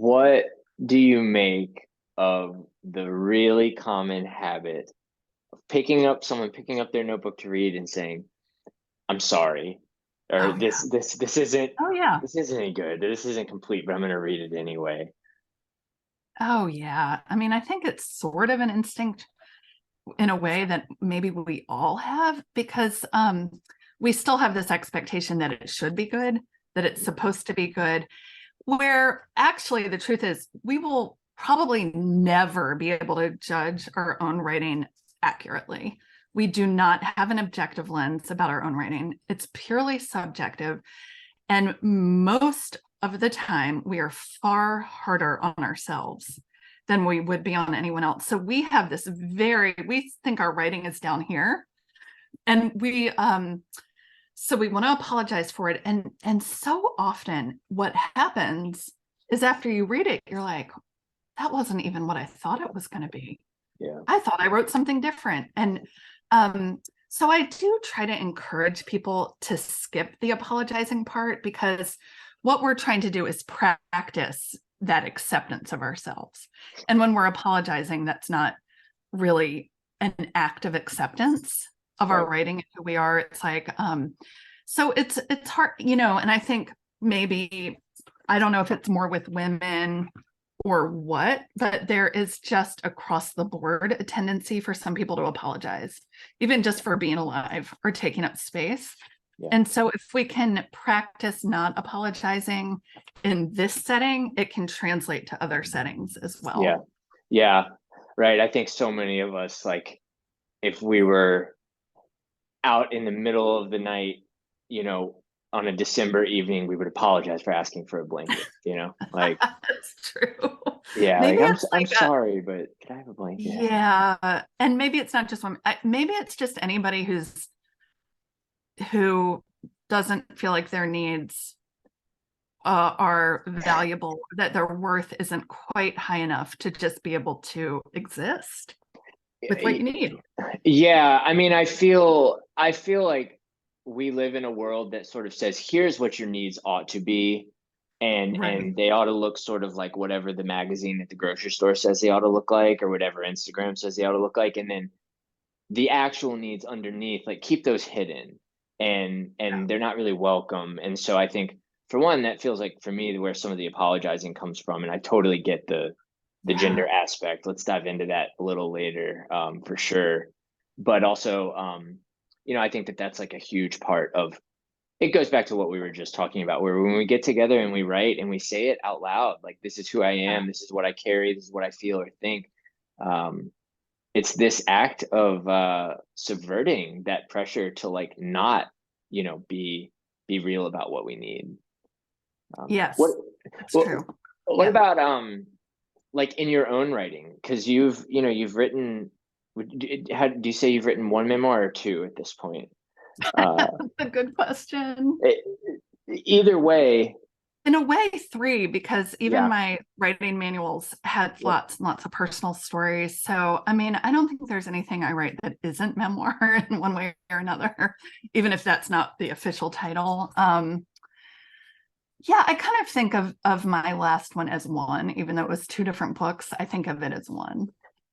What do you make of the really common habit of picking up their notebook to read and saying, "I'm sorry," or Oh yeah. Oh yeah. this isn't any good. This isn't complete, but I'm going to read it anyway." Oh yeah. I mean, I think it's sort of an instinct in a way that maybe we all have because we still have this expectation that it should be good, that it's supposed to be good, where actually the truth is we will probably never be able to judge our own writing accurately. We do not have an objective lens about our own writing. It's purely subjective. And most of the time, we are far harder on ourselves than we would be on anyone else. So we have we think our writing is down here. And so we want to apologize for it. And so often what happens is after you read it, you're like, that wasn't even what I thought it was going to be. Yeah. I thought I wrote something different. And so I do try to encourage people to skip the apologizing part because what we're trying to do is practice that acceptance of ourselves. And when we're apologizing, that's not really an act of acceptance of our Right. writing and who we are. It's like, so it's hard, and I think maybe, I don't know if it's more with women or what, but there is just across the board a tendency for some people to apologize, even just for being alive or taking up space. Yeah. And so if we can practice not apologizing in this setting, it can translate to other settings as Yeah. well. Yeah. Right. I think so many of us, like, if we were out in the middle of the night, you know, on a December evening, we would apologize for asking for a blanket, like, That's true. yeah, like Maybe I'm it's I'm like a, sorry, but could I have a blanket? yeah, and maybe it's not just women. Maybe it's just anybody who doesn't feel like their needs are valuable, that their worth isn't quite high enough to just be able to exist with what you need. Yeah, I mean, I feel like we live in a world that sort of says, here's what your needs ought to be, Right. and they ought to look sort of like whatever the magazine at the grocery store says they ought to look like, or whatever Instagram says they ought to look like, and then the actual needs underneath, like, keep those hidden, and they're not really welcome. And so I think, for one, that feels like, for me, where some of the apologizing comes from, and I totally get the Yeah. gender aspect. Let's dive into that a little later, for sure. But also, I think that that's like a huge part of it. Goes back to what we were just talking about, where when we get together and we write and we say it out loud, like, this is who I am, this is what I carry, this is what I feel or think. Um, it's this act of subverting that pressure to, like, not, be real about what we need. What Yes, that's what true. what Yeah. about like, in your own writing, because you've written, how do you say you've written one memoir or two at this point? uh That's a good question. it, Either way. In a way, three, because even Yeah. my writing manuals had Yep. lots and lots of personal stories. So, I mean, I don't think there's anything I write that isn't memoir in one way or another, even if that's not the official title. Yeah, I kind of think of my last one as one, even though it was two different books. I think of it as one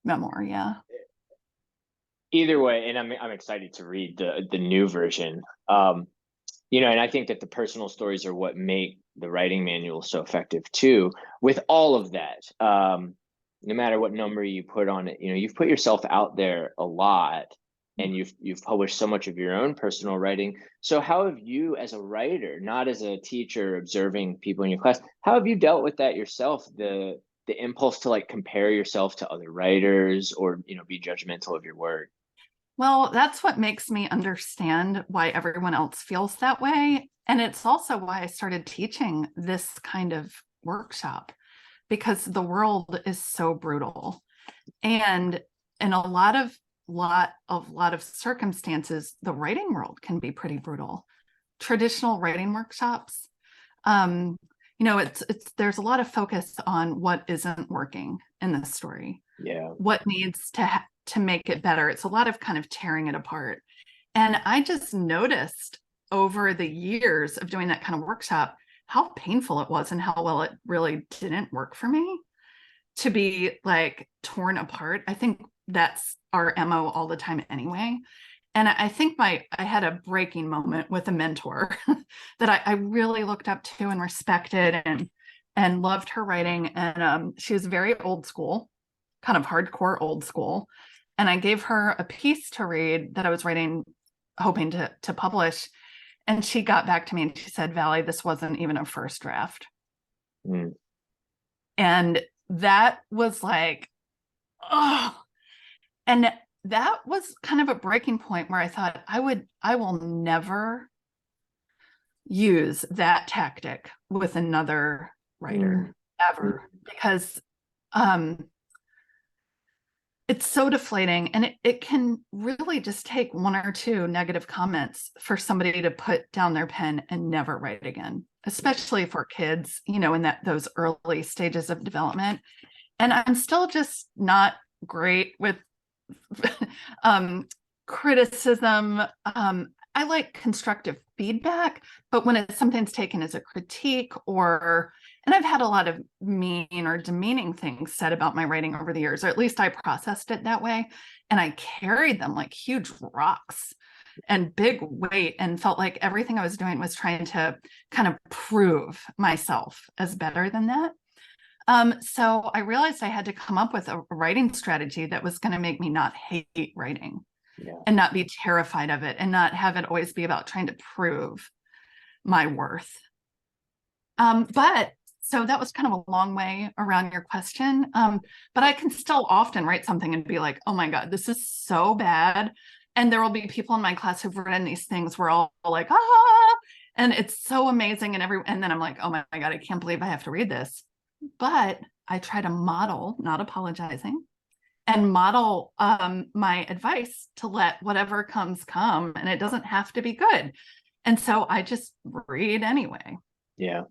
memoir. Yeah. Either way, and I'm excited to read the new version. And I think that the personal stories are what make the writing manual so effective too. With all of that, no matter what number you put on it, you've put yourself out there a lot, and you've published so much of your own personal writing. So how have you, as a writer, not as a teacher observing people in your class, how have you dealt with that yourself? The impulse to, like, compare yourself to other writers, or be judgmental of your work. Well, that's what makes me understand why everyone else feels that way. And it's also why I started teaching this kind of workshop because the world is so brutal. And in a lot of circumstances, the writing world can be pretty brutal. Traditional writing workshops, it's there's a lot of focus on what isn't working in the story, Yeah. what needs to make it better. It's a lot of kind of tearing it apart. And I just noticed over the years of doing that kind of workshop how painful it was and how well it really didn't work for me to be like torn apart. I think that's our MO all the time anyway. And I think I had a breaking moment with a mentor that I really looked up to and respected and loved her writing. And she was very old school, kind of hardcore old school. And I gave her a piece to read that I was writing, hoping to publish. And she got back to me and she said, Valley, this wasn't even a first draft. Mm. And that was like, oh, and that was kind of a breaking point where I thought I will never use that tactic with another writer ever, because it's so deflating, and it can really just take one or two negative comments for somebody to put down their pen and never write again, especially for kids, you know, in those early stages of development. And I'm still just not great with criticism. I like constructive feedback, but when something's taken as a critique, and I've had a lot of mean or demeaning things said about my writing over the years, or at least I processed it that way. And I carried them like huge rocks and big weight, and felt like everything I was doing was trying to kind of prove myself as better than that. So I realized I had to come up with a writing strategy that was going to make me not hate writing and not be terrified of it, and not have it always be about trying to prove my worth. But so that was kind of a long way around your question. But I can still often write something and be like, oh my God, this is so bad. And there will be people in my class who've written these things where all like, and it's so amazing. And then I'm like, oh my God, I can't believe I have to read this. But I try to model not apologizing, and model my advice to let whatever comes come, and it doesn't have to be good. And so I just read anyway. Yeah,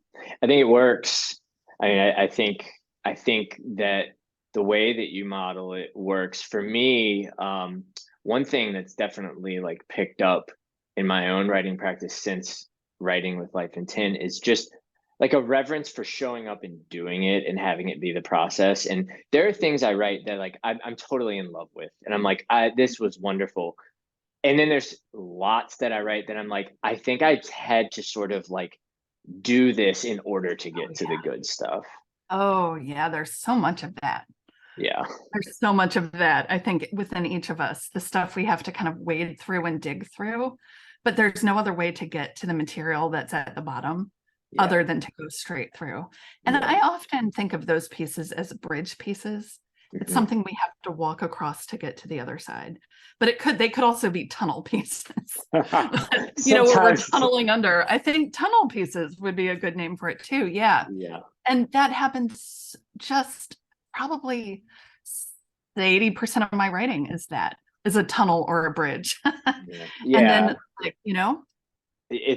I think it works. I mean, I think that the way that you model it works for me. One thing that's definitely like picked up in my own writing practice since writing with Life Intent is just like a reverence for showing up and doing it and having it be the process. And there are things I write that like I'm totally in love with, and I'm like, this was wonderful. And then there's lots that I write that I'm like, I think I had to sort of like do this in order to get to the good stuff. Oh yeah, there's so much of that. Yeah. There's so much of that, I think, within each of us, the stuff we have to kind of wade through and dig through. But there's no other way to get to the material that's at the bottom other than to go straight through. And I often think of those pieces as bridge pieces. It's something we have to walk across to get to the other side. But they could also be tunnel pieces. You know, where we're tunneling under. I think tunnel pieces would be a good name for it too. Yeah. Yeah. And that happens just probably 80% of my writing is a tunnel or a bridge. Yeah. And then, like, you know, it's